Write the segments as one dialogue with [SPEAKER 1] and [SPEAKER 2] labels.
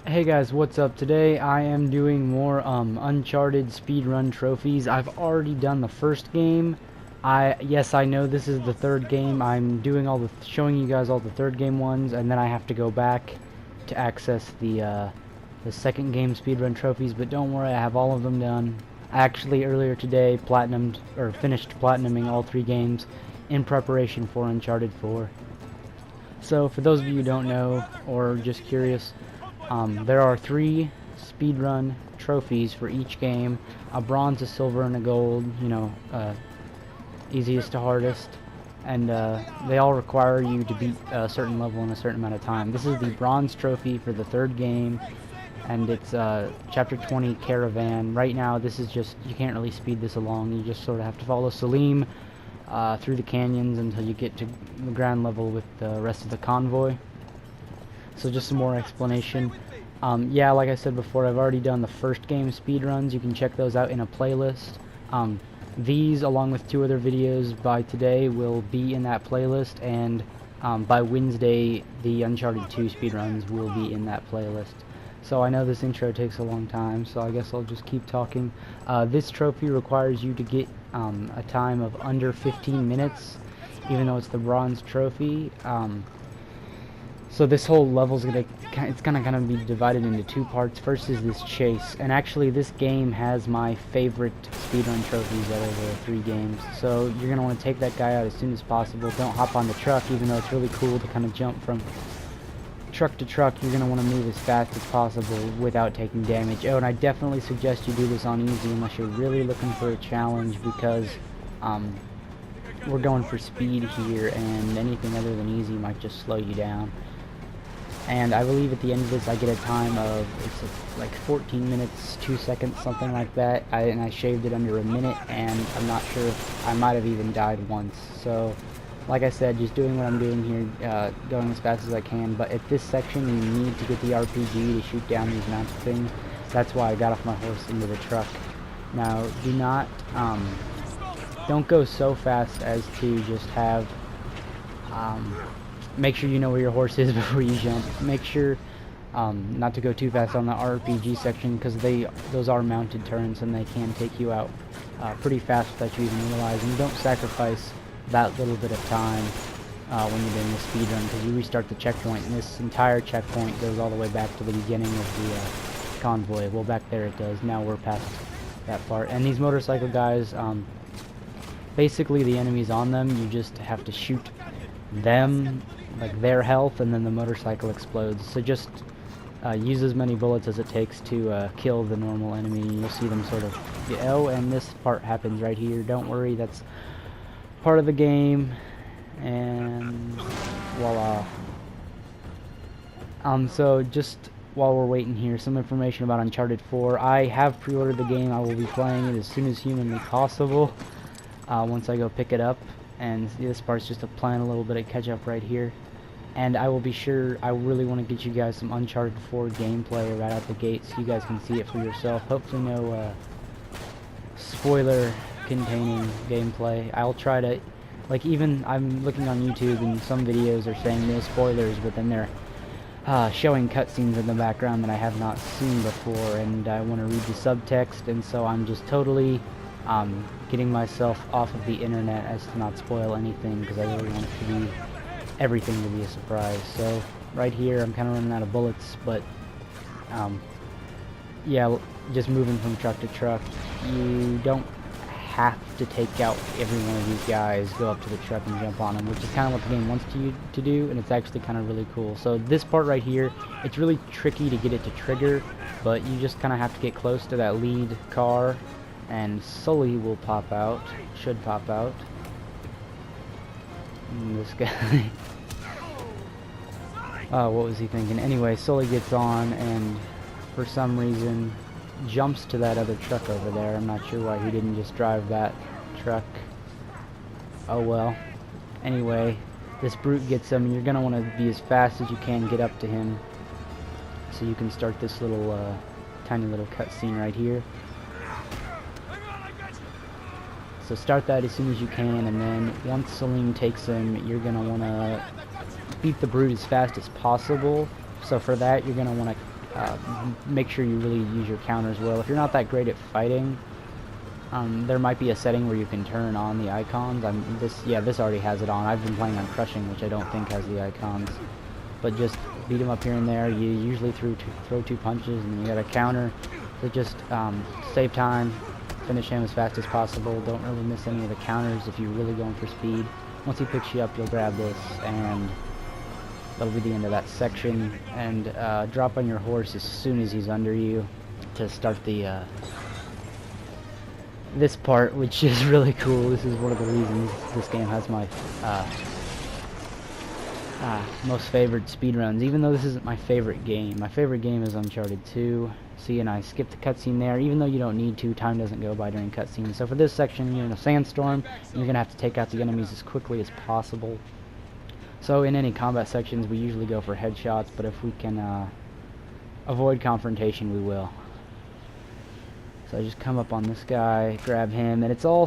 [SPEAKER 1] Hey guys, what's up? Today I am doing more Uncharted speedrun trophies. I've already done the first game. Yes, I know this is the third game. I'm doing showing you guys all the third game ones, and then I have to go back to access the second game speedrun trophies. But don't worry, I have all of them done. I actually earlier today finished platinuming all three games in preparation for Uncharted 4. So for those of you who don't know or just curious, there are three speedrun trophies for each game: a bronze, a silver, and a gold. Easiest to hardest, and they all require you to beat a certain level in a certain amount of time. This is the bronze trophy for the third game, and it's chapter 20 caravan. Right now, this is just, you can't really speed this along. You just sort of have to follow Salim through the canyons until you get to the ground level with the rest of the convoy. So just some more explanation. Yeah, like I said before, I've already done the first game speedruns. You can check those out in a playlist. These, along with two other videos by today, will be in that playlist, and by Wednesday, the Uncharted 2 speedruns will be in that playlist. So I know this intro takes a long time, so I guess I'll just keep talking. This trophy requires you to get a time of under 15 minutes, even though it's the bronze trophy. So this whole level's gonna be divided into two parts. First is this chase, and actually this game has my favorite speedrun trophies out of the three games. So you're gonna want to take that guy out as soon as possible. Don't hop on the truck, even though it's really cool to kind of jump from truck to truck. You're gonna want to move as fast as possible without taking damage. Oh, and I definitely suggest you do this on easy unless you're really looking for a challenge, because we're going for speed here, and anything other than easy might just slow you down. And I believe at the end of this I get a time of, it's like 14 minutes, 2 seconds, something like that. And I shaved it under a minute, and I'm not sure if I might have even died once. So, like I said, just doing what I'm doing here, going as fast as I can. But at this section you need to get the RPG to shoot down these mounted things. That's why I got off my horse into the truck. Now, don't go so fast as to just have, make sure you know where your horse is before you jump. Make sure not to go too fast on the RPG section, because those are mounted turns and they can take you out pretty fast without you even realizing. You don't sacrifice that little bit of time when you're doing the speed run, because you restart the checkpoint, and this entire checkpoint goes all the way back to the beginning of the convoy. Well, back there it does. Now we're past that part. And these motorcycle guys, basically the enemies on them, you just have to shoot them, like their health, and then the motorcycle explodes. So just use as many bullets as it takes to kill the normal enemy. You'll see them sort of, oh, and this part happens right here. Don't worry, that's part of the game. And voila. So just while we're waiting here, some information about Uncharted 4. I have pre-ordered the game. I will be playing it as soon as humanly possible, once I go pick it up. And this part's just playing a little bit of catch up right here. And I will be sure, I really want to get you guys some Uncharted 4 gameplay right out the gate so you guys can see it for yourself. Hopefully no spoiler containing gameplay. I'll try to, like, even I'm looking on YouTube and some videos are saying no spoilers, but then they're showing cutscenes in the background that I have not seen before, and I want to read the subtext, and so I'm just totally getting myself off of the internet as to not spoil anything, because I really want everything to be a surprise. So right here I'm kind of running out of bullets, but yeah, just moving from truck to truck. You don't have to take out every one of these guys, go up to the truck and jump on them, which is kind of what the game wants you to do, and it's actually kind of really cool. So this part right here, it's really tricky to get it to trigger, but you just kind of have to get close to that lead car, and Sully will pop out, should pop out. And this guy, oh, what was he thinking? Anyway, Sully gets on and for some reason jumps to that other truck over there. I'm not sure why he didn't just drive that truck. Oh well. Anyway, this brute gets him, and you're gonna want to be as fast as you can get up to him so you can start this little tiny little cutscene right here. So start that as soon as you can, and then once Salim takes him, you're going to want to beat the brute as fast as possible. So for that, you're going to want make sure you really use your counters well. If you're not that great at fighting, there might be a setting where you can turn on the icons. This already has it on. I've been playing on crushing, which I don't think has the icons. But just beat them up here and there. You usually throw 2 punches, and you got a counter. So just save time, finish him as fast as possible. Don't really miss any of the counters if you're really going for speed. Once he picks you up, you'll grab this, and that'll be the end of that section. And drop on your horse as soon as he's under you to start the this part, which is really cool. This is one of the reasons this game has my most favorite speedruns, even though this isn't my favorite game. My favorite game is Uncharted 2. See, and I skipped the cutscene there, even though you don't need to. Time doesn't go by during cutscenes. So for this section, you're in a sandstorm, and you're going to have to take out the enemies as quickly as possible. So in any combat sections, we usually go for headshots, but if we can avoid confrontation, we will. So I just come up on this guy, grab him, and it's all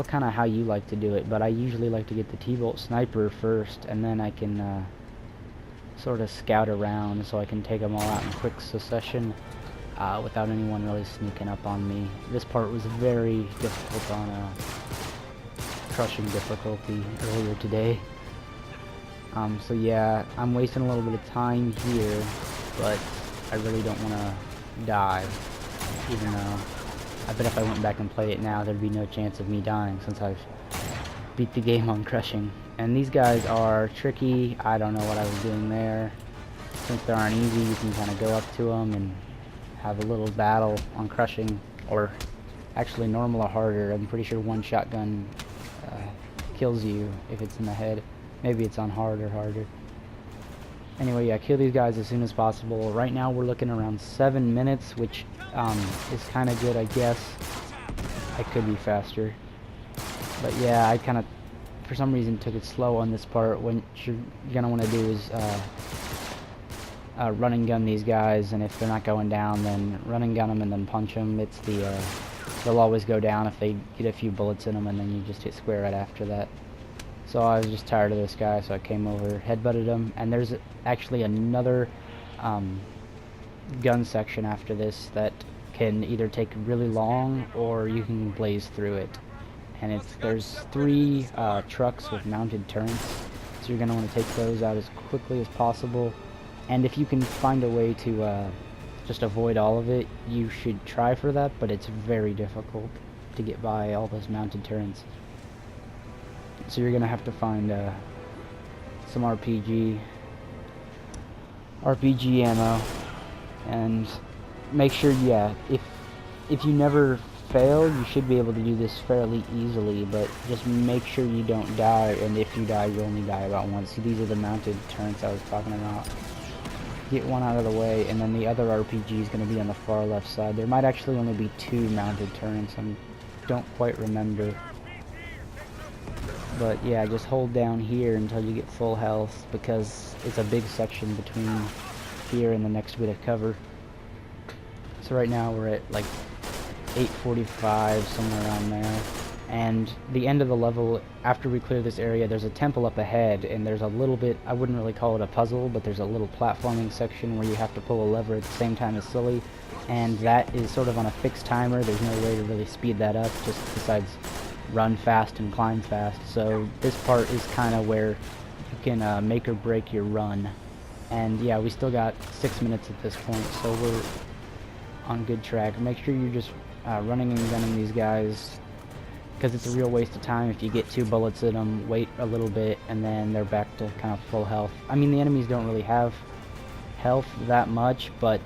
[SPEAKER 1] kind of how you like to do it, but I usually like to get the T-bolt sniper first, and then I can sort of scout around so I can take them all out in quick succession without anyone really sneaking up on me. This part was very difficult on crushing difficulty earlier today. So yeah, I'm wasting a little bit of time here, but I really don't want to die, even though I bet if I went back and played it now, there'd be no chance of me dying since I've beat the game on crushing. And these guys are tricky. I don't know what I was doing there. Since they aren't easy, you can kind of go up to them and have a little battle on crushing, or actually normal or harder. I'm pretty sure one shotgun kills you if it's in the head. Maybe it's on hard or harder. Anyway, yeah, kill these guys as soon as possible. Right now we're looking around 7 minutes, which is kind of good, I guess. I could be faster. But yeah, I kind of, for some reason, took it slow on this part. What you're going to want to do is run and gun these guys, and if they're not going down, then run and gun them and then punch them. It's they'll always go down if they get a few bullets in them, and then you just hit square right after that. So I was just tired of this guy, so I came over, headbutted him, and there's actually another gun section after this that can either take really long or you can blaze through it. And there's 3 trucks with mounted turrets, so you're going to want to take those out as quickly as possible. And if you can find a way to just avoid all of it, you should try for that, but it's very difficult to get by all those mounted turrets. So you're going to have to find some RPG ammo, and make sure, yeah, if you never fail, you should be able to do this fairly easily, but just make sure you don't die, and if you die, you only die about once. See, these are the mounted turrets I was talking about. Get one out of the way, and then the other RPG is going to be on the far left side. There might actually only be 2 mounted turrets, I don't quite remember. But yeah, just hold down here until you get full health, because it's a big section between here and the next bit of cover. So right now we're at like 8:45, somewhere around there. And the end of the level, after we clear this area, there's a temple up ahead, and there's a little bit, I wouldn't really call it a puzzle, but there's a little platforming section where you have to pull a lever at the same time as Sully, and that is sort of on a fixed timer. There's no way to really speed that up, just besides run fast and climb fast. So this part is kind of where you can make or break your run. And yeah, we still got 6 minutes at this point, so we're on good track. Make sure you're just running and gunning these guys, because it's a real waste of time if you get 2 bullets in them, wait a little bit, and then they're back to kind of full health. I mean, the enemies don't really have health that much, but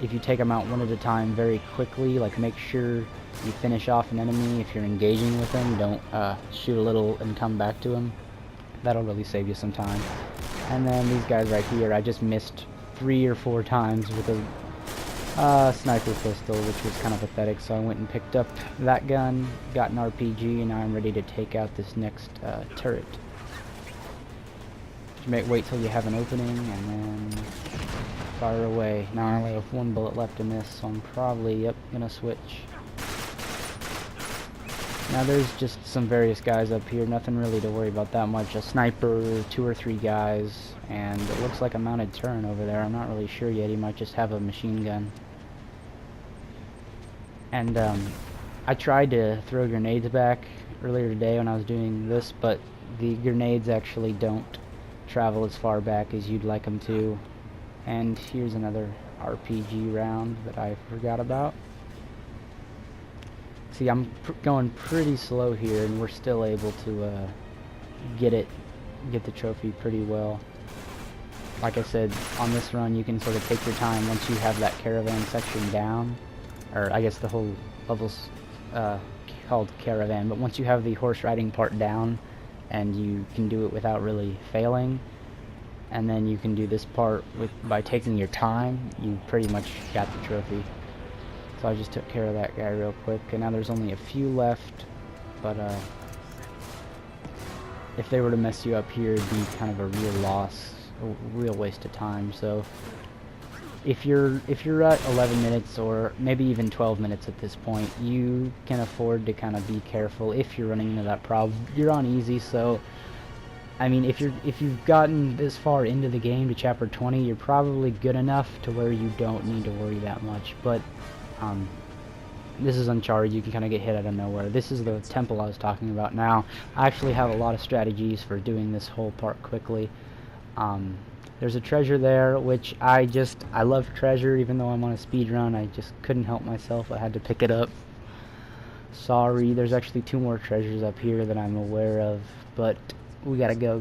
[SPEAKER 1] if you take them out one at a time very quickly, like make sure you finish off an enemy. If you're engaging with them, don't shoot a little and come back to them. That'll really save you some time. And then these guys right here, I just missed 3 or 4 times with a sniper pistol, which was kind of pathetic, so I went and picked up that gun, got an RPG, and now I'm ready to take out this next turret. Just wait till you have an opening, and then fire away. Now I only have 1 bullet left in this, so I'm probably, gonna switch. Now there's just some various guys up here, nothing really to worry about that much. A sniper, 2 or 3 guys, and it looks like a mounted turret over there. I'm not really sure yet. He might just have a machine gun. And I tried to throw grenades back earlier today when I was doing this, but the grenades actually don't travel as far back as you'd like them to. And here's another RPG round that I forgot about. See, I'm going pretty slow here, and we're still able to get the trophy pretty well. Like I said, on this run you can sort of take your time once you have that caravan section down, or I guess the whole level's called caravan, but once you have the horse riding part down and you can do it without really failing, and then you can do this part by taking your time, you pretty much got the trophy. So I just took care of that guy real quick, and now there's only a few left, but if they were to mess you up here, it'd be kind of a real loss, a real waste of time. So if you're at 11 minutes or maybe even 12 minutes at this point, you can afford to kind of be careful if you're running into that problem. You're on easy, so I mean, if you've gotten this far into the game to chapter 20, you're probably good enough to where you don't need to worry that much. But this is Uncharted. You can kind of get hit out of nowhere. This is the temple I was talking about. Now, I actually have a lot of strategies for doing this whole part quickly. There's a treasure there, which I love treasure, even though I'm on a speed run. I just couldn't help myself. I had to pick it up. Sorry, there's actually 2 more treasures up here that I'm aware of, but we gotta go.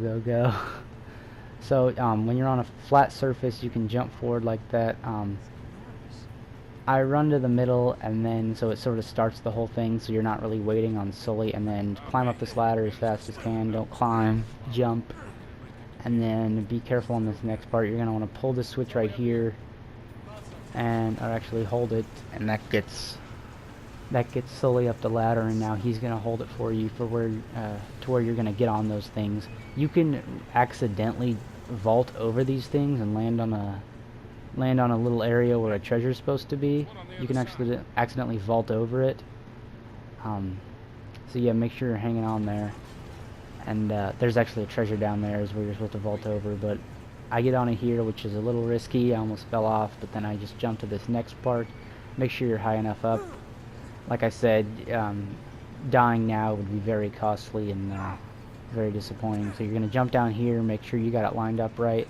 [SPEAKER 1] So, when you're on a flat surface, you can jump forward like that. I run to the middle, and then so it sort of starts the whole thing, so you're not really waiting on Sully, and then climb up this ladder as fast as can. Don't climb, jump, and then be careful on this next part. You're gonna want to pull this switch right here, or actually hold it, and that gets Sully up the ladder, and now he's gonna hold it for you to where you're gonna get on those things. You can accidentally vault over these things and land on a little area where a treasure's supposed to be. You can actually accidentally vault over it. So yeah, make sure you're hanging on there. And there's actually a treasure down there is where you're supposed to vault over, but I get on it here, which is a little risky. I almost fell off, but then I just jumped to this next part. Make sure you're high enough up. Like I said, dying now would be very costly and very disappointing. So you're going to jump down here, make sure you got it lined up right,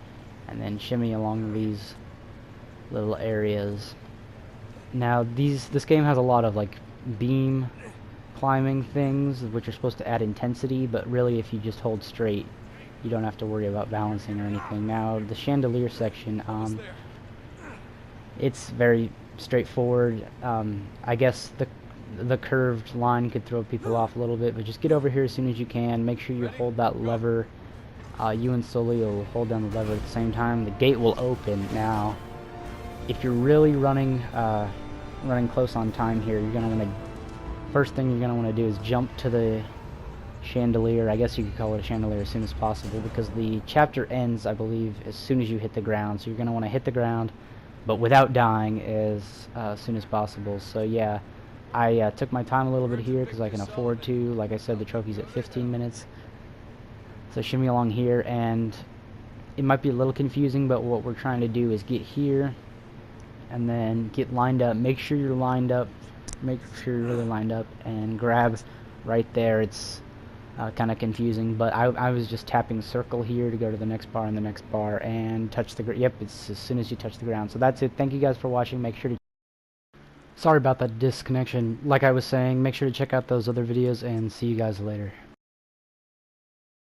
[SPEAKER 1] and then shimmy along these little areas. Now this game has a lot of like beam climbing things, which are supposed to add intensity, but really if you just hold straight, you don't have to worry about balancing or anything. Now the chandelier section, it's very straightforward. I guess the curved line could throw people off a little bit, but just get over here as soon as you can. Make sure you hold that lever. You and Sully will hold down the lever at the same time. The gate will open. Now if you're really running close on time here, you're gonna want to, first thing you're gonna want to do is jump to the chandelier. I guess you could call it a chandelier as soon as possible, because the chapter ends, I believe, as soon as you hit the ground. So you're gonna want to hit the ground, but without dying as soon as possible. So yeah, I took my time a little bit here because I can afford to. Like I said, the trophy's at 15 minutes. So shimmy along here, and it might be a little confusing, but what we're trying to do is get here and then get lined up. Make sure you're lined up. Make sure you're really lined up and grab right there. It's kind of confusing, but I was just tapping circle here to go to the next bar and the next bar and touch the yep, it's as soon as you touch the ground. So that's it. Thank you guys for watching. Make sure to, sorry about that disconnection. Like I was saying, make sure to check out those other videos, and see you guys later.